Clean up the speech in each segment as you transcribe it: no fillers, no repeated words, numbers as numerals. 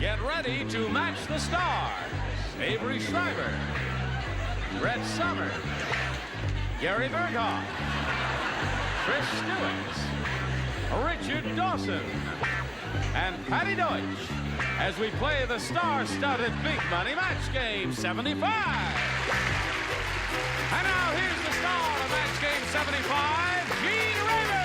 Get ready to match the stars. Avery Schreiber, Brett Summers, Gary Burghoff, Trish Stewart, Richard Dawson, and Patti Deutsch as we play the star-studded Big Money Match Game 75. And now here's the star of Match Game 75, Gene Raver.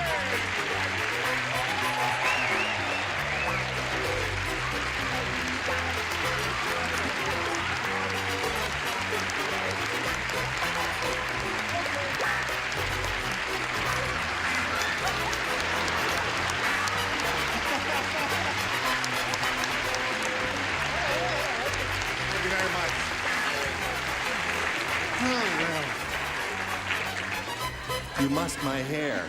Thank you very much. Oh, well. You mussed my hair.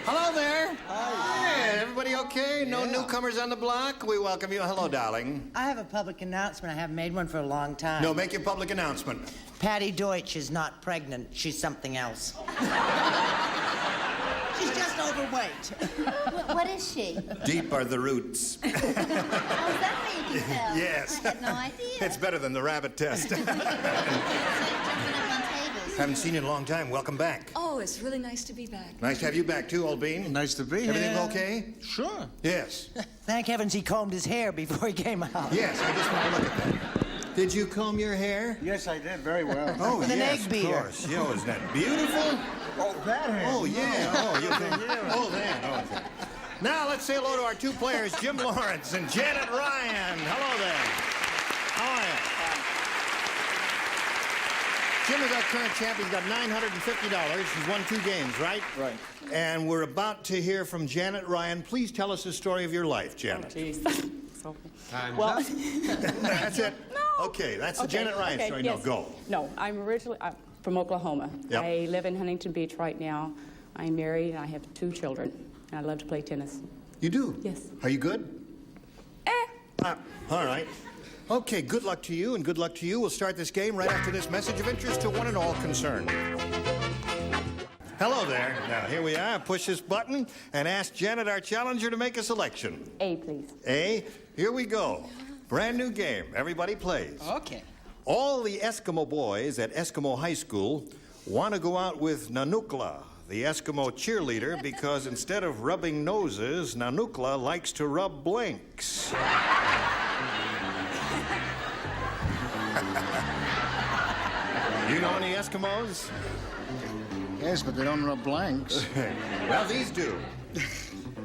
Hello there. Hi. Hey, everybody okay? No newcomers on the block? We welcome you. Hello, darling. I have a public announcement. I haven't made one for a long time. No, make your public announcement. Patti Deutsch is not pregnant. She's something else. She's just overweight. What is she? Deep are the roots. Oh, is that how you can tell? Yes. I had no idea. It's better than the rabbit test. It's like jumping up on tables. Haven't seen you in a long time. Welcome back. Oh, it's really nice to be back. Nice to have you back, too, old bean. Nice to be here. Everything okay? Sure. Yes. Thank heavens he combed his hair before he came out. Yes, I just want to look at that. Did you comb your hair? Yes, I did very well. Oh, With an yes, egg beater. Of course. Yo, isn't that beautiful? Oh, that hair. Oh, yeah. Oh, you can. Oh, that. Oh, that. Now, let's say hello to our two players, Jim Lawrence and Janet Ryan. Hello there. How are you? Jim is our current champ. He's got $950. He's won 2 games, right? Right. And we're about to hear from Janet Ryan. Please tell us the story of your life, Janet. Well, That's it? No. Okay, that's the Janet Ryan story. Yes. No, go. No, I'm originally from Oklahoma. Yep. I live in Huntington Beach right now. I'm married and I have 2 children. And I love to play tennis. You do? Yes. Are you good? All right. Okay, good luck to you, and good luck to you. We'll start this game right after this message of interest to one and all concerned. Hello there. Now, here we are. Push this button and ask Janet, our challenger, to make a selection. A, please. A, here we go. Brand new game. Everybody plays. Okay. All the Eskimo boys at Eskimo High School want to go out with Nanukla, the Eskimo cheerleader, because instead of rubbing noses, Nanukla likes to rub blinks. You know any Eskimos? Yes, but they don't rub blanks. Well, these do.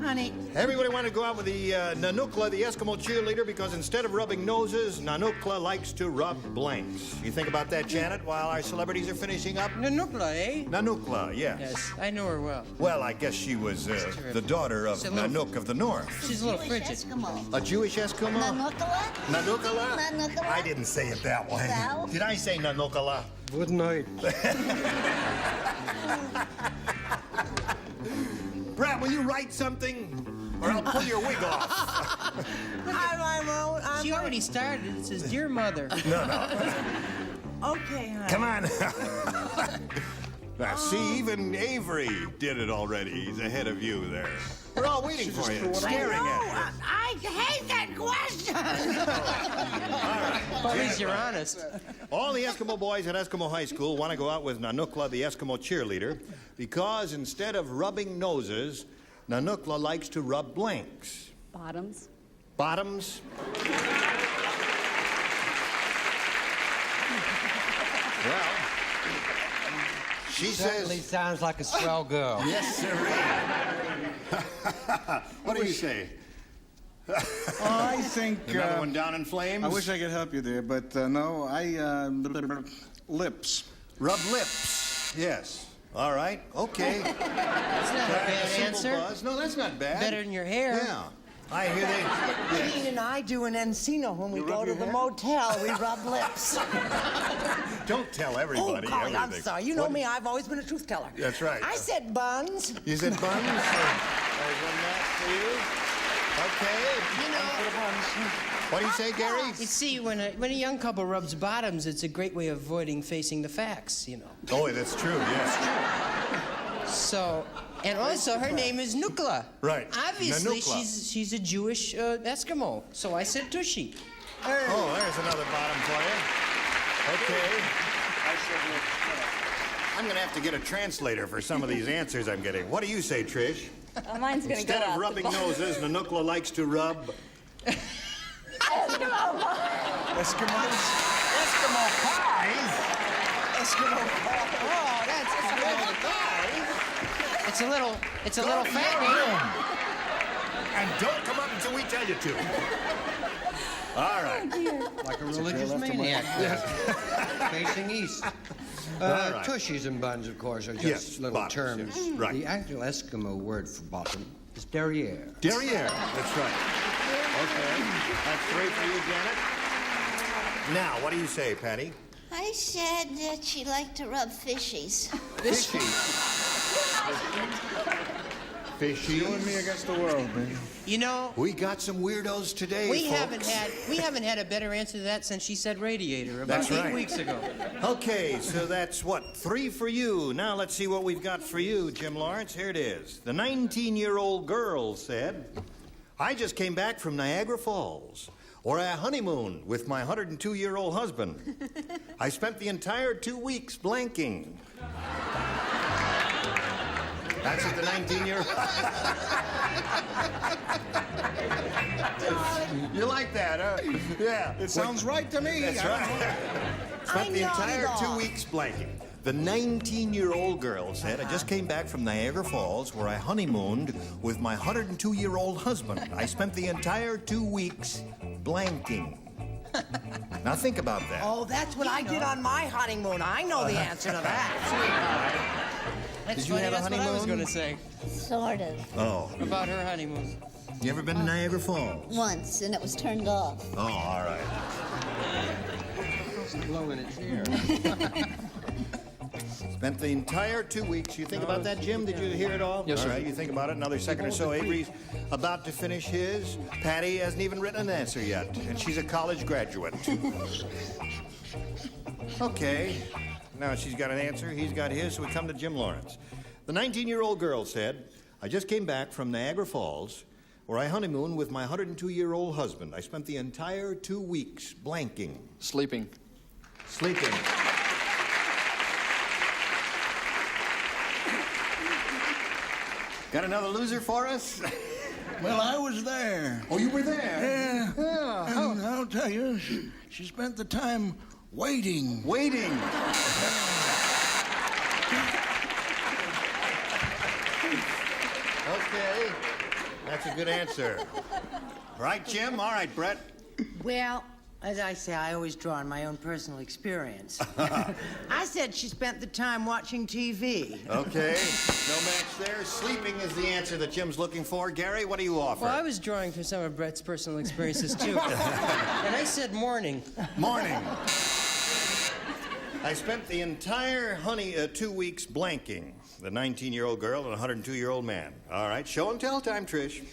Honey, Everybody wanted to go out with the Nanukla, the Eskimo cheerleader, because instead of rubbing noses, Nanukla likes to rub blanks. You think about that, Janet, while our celebrities are finishing up? Nanukla, eh? Nanukla, yes. Yes, I know her well. Well, I guess she was the daughter of She's a little- Nanook of the North. She's a little Jewish frigid. Eskimo. A Jewish Eskimo? Nanukala? Nanukala? Nanukala? I didn't say it that way. No? Did I say Nanukala? Good night. Brad, will you write something? Or I'll pull your wig off. She already started. It says, "Dear Mother." No. okay, honey. Come on. Now, see, even Avery did it already. He's ahead of you there. We're all waiting for you, staring at you. I hate that question. Well, at least you're honest. All the Eskimo boys at Eskimo High School want to go out with Nanukla, the Eskimo cheerleader, because instead of rubbing noses, Nanukla likes to rub blanks. Bottoms. Bottoms? Well, she Certainly says... sounds like a swell girl. Yes, sir. What do you say? I think... Another one down in flames? I wish I could help you there, but no, lips. Rub lips. Yes. All right. Okay. That's not a bad Simple answer. buzz. No, that's not bad. Better than your hair. Yeah. I hear they... Yes. Gene and I do an Encino when we go to the motel. We rub lips. Don't tell everybody Golly, I'm everything. sorry. You know What- me. I've always been a truth teller. That's right. I said buns. You said buns? There's one that for you. Okay. You know, What do you say, Gary? you see, when a young couple rubs bottoms, it's a great way of avoiding facing the facts, you know. Oh, that's true, yes. So, And also, her name is Nukla. Right. Obviously, Nanukla. she's a Jewish Eskimo. So I said Tushy. Oh, there's another bottom for you. Okay. I'm going to have to get a translator for some of these answers I'm getting. What do you say, Trish? Mine's going to go Instead out of the rubbing bottom. noses, Nanukla likes to rub... Eskimo pies? Eskimo. Oh, that's it's a little fattening. And don't come up until we tell you to. All right. Like a religious maniac. Facing east. right. Tushies and buns, of course, are just Yes, little bottoms, terms. yes. Right. The actual Eskimo word for bottom is derriere. Derriere. That's right. Okay. That's 3 for you, Janet. Now, what do you say, Patti? I said that she liked to rub fishies. Fishy. Fishy. You and me against the world, baby. You know, We got some weirdos today, we folks. haven't had a better answer to that since she said radiator about That's 8 right. weeks ago. Okay, so that's what? 3 for you. Now let's see what we've got for you, Jim Lawrence. Here it is. The 19-year-old girl said, I just came back from Niagara Falls, or a honeymoon with my 102-year-old husband. I spent the entire 2 weeks blanking. That's what the 19-year-old... You like that, huh? Yeah. It sounds right to me. That's right. Spent the entire 2 weeks blanking. The 19-year-old girl said, I just came back from Niagara Falls where I honeymooned with my 102-year-old husband. I spent the entire 2 weeks blanking. Now think about that. Oh, that's what I did on my honeymoon. I know the answer to that. That's Did you funny, have a that's what I was honeymoon? going to say Sort of. Oh. about her honeymoon. You ever been to Niagara Falls? Once, and it was turned off. Oh, all right. It's blowing its ear. Spent the entire 2 weeks. You think about that, Jim? Did you hear it all? Yes, All sir. right, you think about it. Another second or so. Avery's about to finish his. Patti hasn't even written an answer yet, and she's a college graduate. Okay. Now she's got an answer. He's got his, so we come to Jim Lawrence. The 19-year-old girl said, I just came back from Niagara Falls, where I honeymooned with my 102-year-old husband. I spent the entire 2 weeks blanking. Sleeping. Sleeping. Got another loser for us? Well, I was there. Oh, you were there? Yeah. And I'll tell you, she spent the time waiting. Waiting. Okay. That's a good answer. Right, Jim? All right, Brett. Well, as I say, I always draw on my own personal experience. I said she spent the time watching TV. Okay. No match there. Sleeping is the answer that Jim's looking for. Gary, what do you offer? Well, I was drawing from some of Brett's personal experiences, too. And I said morning. Morning. I spent the entire 2 weeks blanking. The 19-year-old girl and a 102-year-old man. All right, show and tell time, Trish.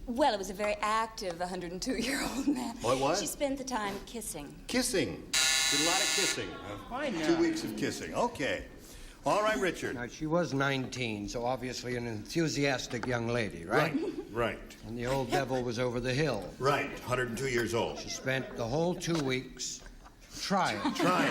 Well, it was a very active 102-year-old man. Oh, it was? She spent the time kissing. Kissing. Did a lot of kissing. Why not? 2 weeks of kissing. Okay. All right, Richard. Now, she was 19, so obviously an enthusiastic young lady, right? Right. And the old devil was over the hill. Right. 102 years old. She spent the whole 2 weeks trying. Trying.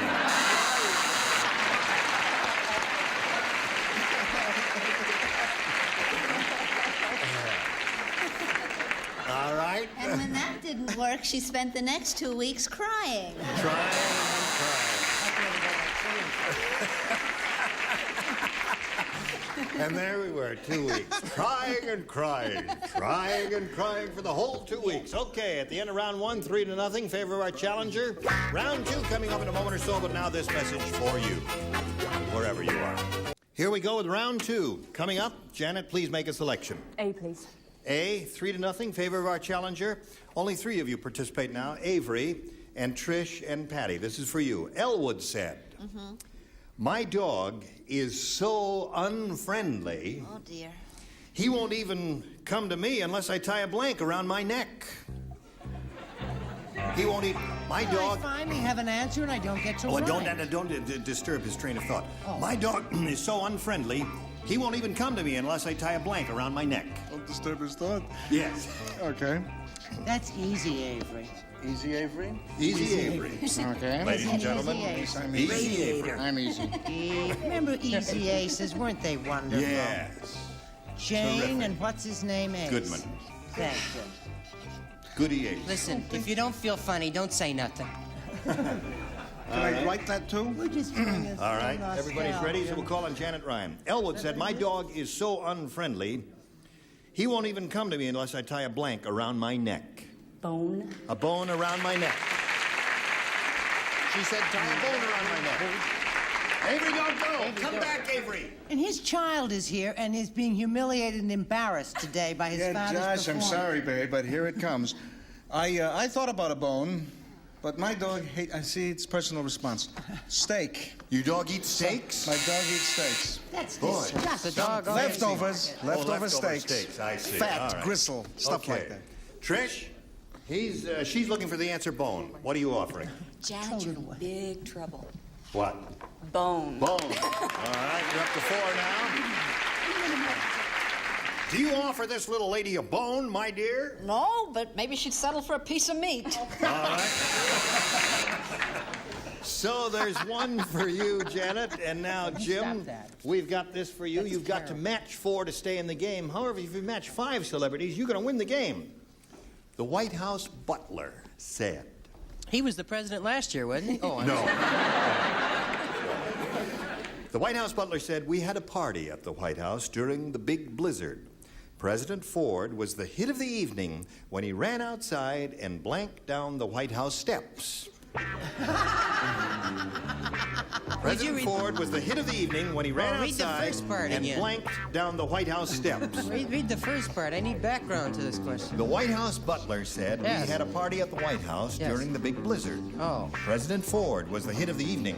All right. And when that didn't work, she spent the next 2 weeks crying. Trying and crying. And there we were, 2 weeks, trying and crying for the whole 2 weeks. Okay, at the end of round 1, 3-0, favor of our challenger. Round 2 coming up in a moment or so, but now this message for you, wherever you are. Here we go with round 2. Coming up, Janet, please make a selection. A, please. A, 3-0, favor of our challenger. Only 3 of you participate now, Avery and Trish and Patti. This is for you. Elwood said, my dog is so unfriendly, Oh, dear. he won't even come to me unless I tie a blank around my neck. He won't eat. My I dog... finally have an answer and I don't get to Oh, write. don't disturb his train of thought. My dog is so unfriendly, He won't even come to me unless I tie a blank around my neck. Don't disturb his thought. Yes. Okay. That's easy, Avery. Easy, Avery? Easy Avery. Okay. Ladies and gentlemen, I'm Easy easy. Avery. I'm easy. Remember Easy Aces? Weren't they wonderful? Yes. Jane Terrific. and what's his name? Ace. Goodman. Thank you. Goody Ace. Listen, if you don't feel funny, don't say nothing. Can I write that too? We're just trying to All right, nostalgia. everybody's ready, so we'll call on Janet Ryan. Elwood said, my dog is so unfriendly, he won't even come to me unless I tie a blank around my neck. Bone. A bone around my neck. She said, tie a bone around my neck. Avery, don't go. Come back, Avery. And his child is here and is being humiliated and embarrassed today by his Yeah, father's Josh, I'm performance. sorry, babe, but here it comes. I thought about a bone, but my dog I see it's personal response. Steak. Your dog eats steaks? My dog eats steaks. That's Boy. disgusting. The dog Leftovers. Leftover leftover steaks. steaks, I see. Fat, All right. gristle, stuff like that. Trish, she's looking for the answer bone. What are you offering? Janet, you're in big trouble. What? Bone. Bone. All right, you're up to 4 now. Do you offer this little lady a bone, my dear? No, but maybe she'd settle for a piece of meat. All right. So there's one for you, Janet, and now, Jim, we've got this for you. You've got to match 4 to stay in the game. However, if you match 5 celebrities, you're going to win the game. The White House butler said. He was the president last year, wasn't he? Oh, No. The White House butler said, we had a party at the White House during the big blizzard. President Ford was the hit of the evening when he ran outside and blanked down the White House steps. President Ford was the hit of the evening when he ran read the outside first part and again. blanked down the White House steps. Read the first part. I need background to this question. The White House butler said, Yes. we had a party at the White House Yes. during the big blizzard. Oh. President Ford was the hit of the evening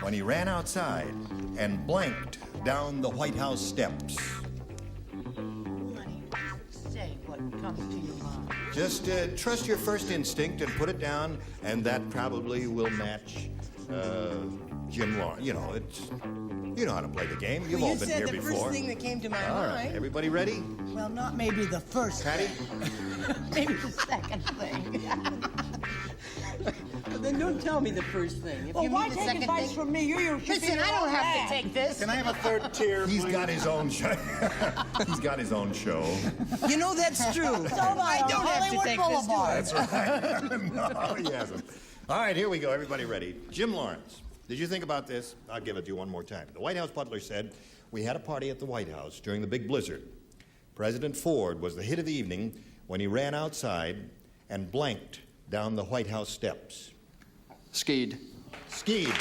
when he ran outside and blanked down the White House steps. Say what comes to your mind. Just trust your first instinct and put it down, and that probably will match Jim Lawrence. You know, you know how to play the game. You've all been here the before. first thing that came to my All right, mind. everybody ready? Well, not maybe the first Patti? thing. Maybe the second thing. Well, then don't tell me the first thing. If Well, you why mean the take second advice thing, from me? You're listen, I don't have to take this. Can I have a third tier, He's please? got his own show. He's got his own show. You know that's true. I don't have to take this. That's right. No, he hasn't. All right, here we go. Everybody ready? Jim Lawrence, did you think about this? I'll give it to you one more time. The White House butler said, we had a party at the White House during the big blizzard. President Ford was the hit of the evening when he ran outside and blanked down the White House steps. Skied. Skied.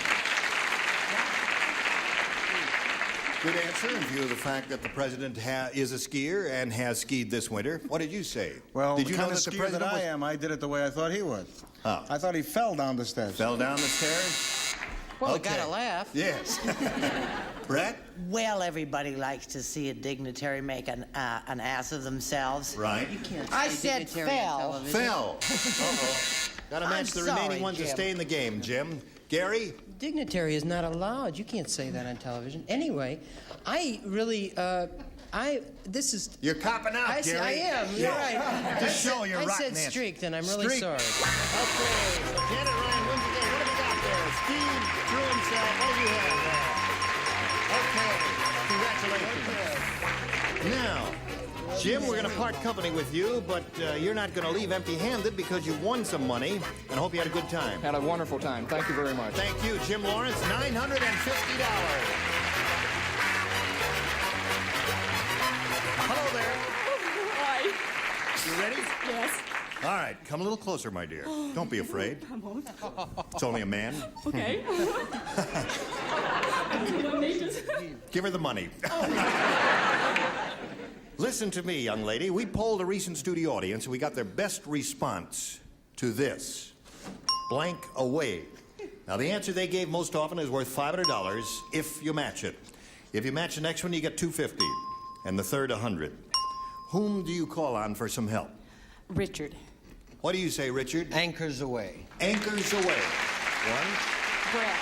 Good answer in view of the fact that the president is a skier and has skied this winter. What did you say? Well, did you the kind know of that the skier president that I was... am, I did it the way I thought he would. Oh. I thought he fell down the steps. Fell down the stairs? Well, Okay. gotta laugh. Yes. Brett? Well, everybody likes to see a dignitary make an ass of themselves. Right. I said fell. Fell. Uh-oh. Got to match the sorry, remaining ones to Jim. stay in the game, Jim. Gary? Dignitary is not allowed. You can't say that on television. Anyway, I really, this is... You're copping out, I Gary. am. You're right. To show your I rotten said answer. streaked, and I'm really Streaked. sorry. Okay, so Janet Ryan wins the game. What have we got there? Steve threw himself. What do you have there? Okay, congratulations. Now, Jim, we're going to part company with you, but you're not going to leave empty-handed because you won some money, and I hope you had a good time. Had a wonderful time. Thank you very much. Thank you, Jim Lawrence. $950. Hello there. Hi. You ready? Yes. All right, come a little closer, my dear. Don't be afraid. I won't. It's only a man. Okay. Give her the money. Listen to me, young lady. We polled a recent studio audience, and we got their best response to this. Blank away. Now, the answer they gave most often is worth $500 if you match it. If you match the next one, you get $250, and the third, $100. Whom do you call on for some help? Richard. What do you say, Richard? Anchors away. Anchors away. One. Brett.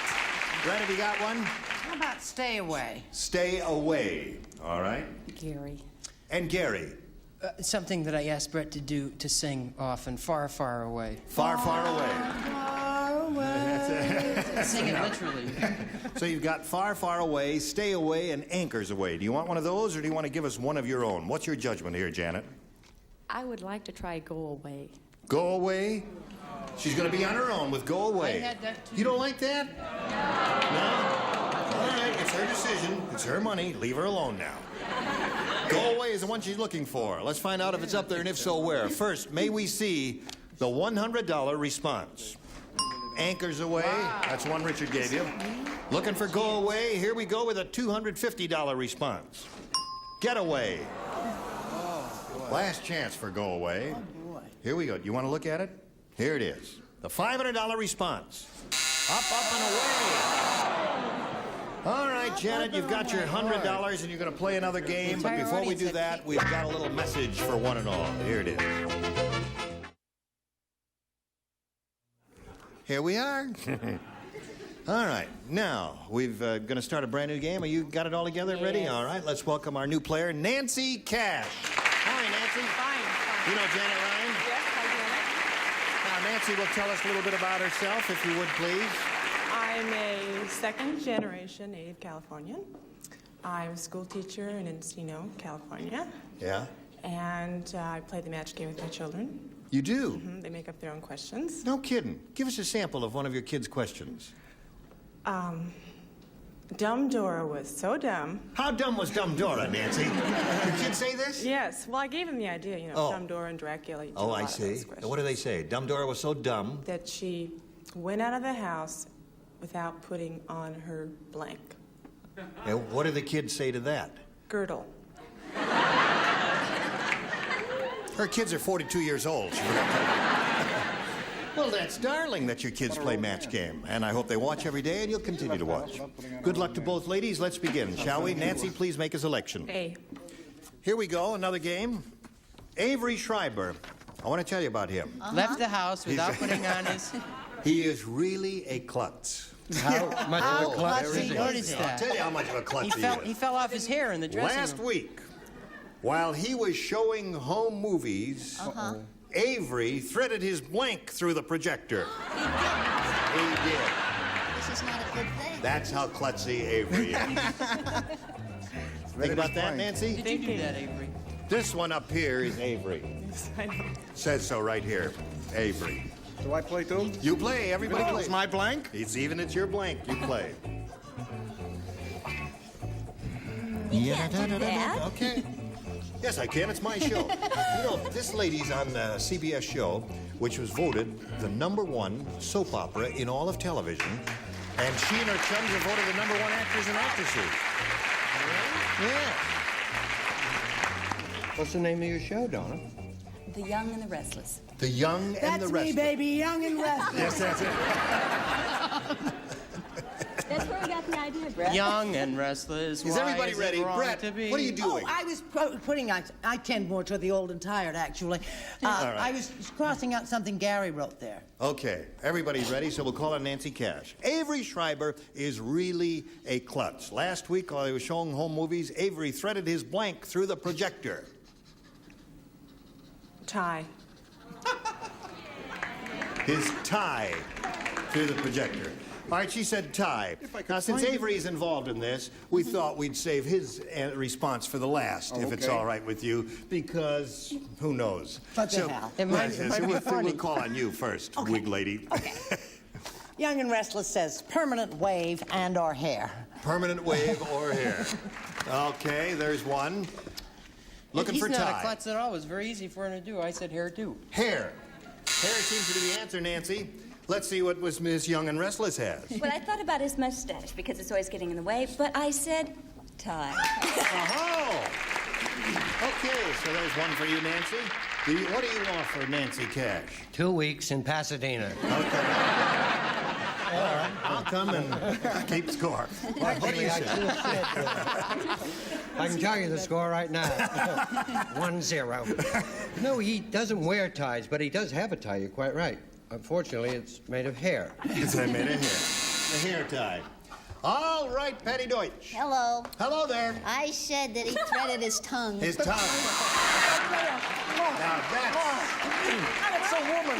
Brett, have you got one? How about stay away? Stay away. All right. Gary. And Gary. Something that I asked Brett to do, to sing often, far, far away. Far, far away. Far away. Sing it literally. So you've got far, far away, stay away, and anchors away. Do you want one of those, or do you want to give us one of your own? What's your judgment here, Janet? I would like to try Go Away. Go away? She's going to be on her own with Go Away. I had that too. You don't like that? No? All right, it's her decision. It's her money. Leave her alone now. Go Away is the one she's looking for. Let's find out if it's up there, and if so, where. First, may we see the $100 response. Anchors away. Wow. That's one Richard gave you. Looking for Go Away. Here we go with a $250 response. Getaway. Last chance for Go Away. Oh, boy. Here we go. You want to look at it? Here it is. The $500 response. Up, and away. All right, Janet, you've got your $100, and you're going to play another game. But before we do that, we've got a little message for one and all. Here it is. Here we are. All right, now we're going to start a brand new game. Are you got it all together, ready? Yes. All right, let's welcome our new player, Nancy Cash. Hi, Nancy. Fine. You know Janet Ryan? Yes, I Now, Nancy will tell us a little bit about herself, if you would, please. I'm a second-generation native Californian. I'm a school teacher in Encino, California. Yeah? And I play the match game with my children. You do? Mm-hmm. They make up their own questions. No kidding. Give us a sample of one of your kids' questions. Dumb Dora was so dumb. How dumb was Dumb Dora, Nancy? Your kids say this? Yes. Well, I gave him the idea, you know, Oh. Dumb Dora and Dracula. Oh, I see. What do they say? Dumb Dora was so dumb. That she went out of the house without putting on her blank. And what do the kids say to that? Girdle. Her kids are 42 years old. Well, that's darling that your kids play match game. And I hope they watch every day, and you'll continue to watch. Good luck to both ladies. Let's begin, shall we? Nancy, please make a selection. A. Here we go, another game. Avery Schreiber. I want to tell you about him. Left the house without putting on his... He is really a klutz. How much of a klutz is he? Noticed I'll that. tell you how much of a klutz he is. He fell off his hair in the dressing Last room. week, while he was showing home movies, Avery threaded his blank through the projector. He did. This is not a good thing. That's how klutzy Avery is. Think about that, Nancy? Did you do that, Avery? This one up here is Avery. I know. Says so right here. Avery. Do I play too? You play. Everybody plays. It's my blank? It's your blank. You play. can't do that. Okay. Yes, I can. It's my show. You know, this lady's on a CBS show, which was voted the #1 soap opera in all of television. And she and her chums are voted the #1 actors and actresses. Yeah. What's the name of your show, Donna? The Young and the Restless. The Young and the Restless. That's me, baby, young and restless. Yes, that's it. That's where we got the idea, Brett. Young and restless. Is everybody ready? Brett, what are you doing? Oh, I was putting, I tend more to the old and tired, actually. All right. I was crossing out something Gary wrote there. Okay, everybody's ready, so we'll call on Nancy Cash. Avery Schreiber is really a klutz. Last week, while he was showing home movies, Avery threaded his blank through the projector. Tie. His tie through the projector. All right, she said tie. Now, since Avery's involved in this, we thought we'd save his response for the last, if it's all right with you, because who knows? What the hell? It might be funny. We'll call on you first, wig lady. Okay. Young and restless says permanent wave and or hair. Permanent wave or hair. Okay, there's one. Looking for tie. He's not a klutz at all. It was very easy for him to do. I said hair, too. Hair. Hair seems to be the answer, Nancy. Let's see what Miss Young and Restless has. Well, I thought about his mustache because it's always getting in the way, but I said tie. Oh! Okay, so there's one for you, Nancy. What do you want for Nancy Cash? 2 weeks in Pasadena. Okay. All right, I'll come and keep score. What do you say? I can tell you the score right now. 1-0. No, he doesn't wear ties, but he does have a tie. You're quite right. Unfortunately, it's made of hair. It's made of hair. The hair tie. All right, Patti Deutsch. Hello. Hello there. I said that he threaded his tongue. His tongue. Now That's a woman.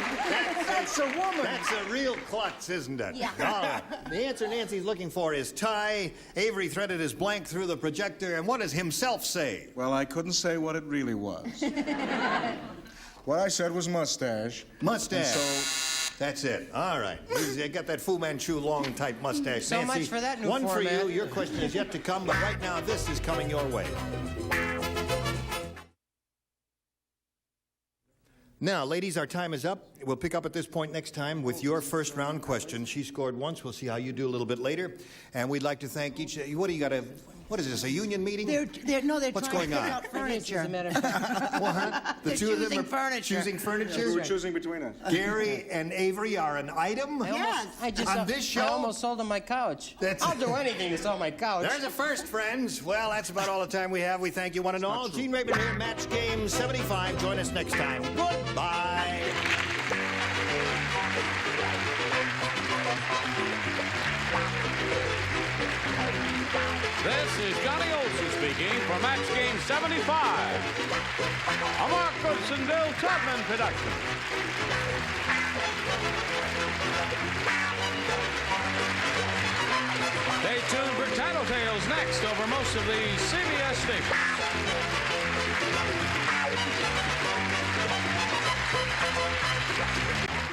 That's a woman. that's a real klutz, isn't it? Yeah. All right. The answer Nancy's looking for is tie. Avery threaded his blank through the projector, and what does himself say? Well, I couldn't say what it really was. What I said was mustache. Mustache. And so That's it. All right. You got that Fu Manchu long type mustache. So Nancy, much for that new one format. for you. Your question is yet to come, but right now this is coming your way. Now, ladies, our time is up. We'll pick up at this point next time with your first round question. She scored once. We'll see how you do a little bit later. And we'd like to thank each. What do you got to? What is this? A union meeting? They're What's trying going to pick on? out furniture. What? The They're two of them choosing are furniture. choosing furniture. we were choosing between us. Gary and Avery are an item. On this show. I almost sold him my couch. I'll do anything to sell my couch. There's a first, friends. Well, that's about all the time we have. We thank you one and all. Gene Raybon here, Match Game 75. Join us next time. Goodbye. This is Johnny Olson speaking for Match Game 75. A Mark Goodson, Bill Tubman production. Stay tuned for Tattletales next over most of the CBS stations.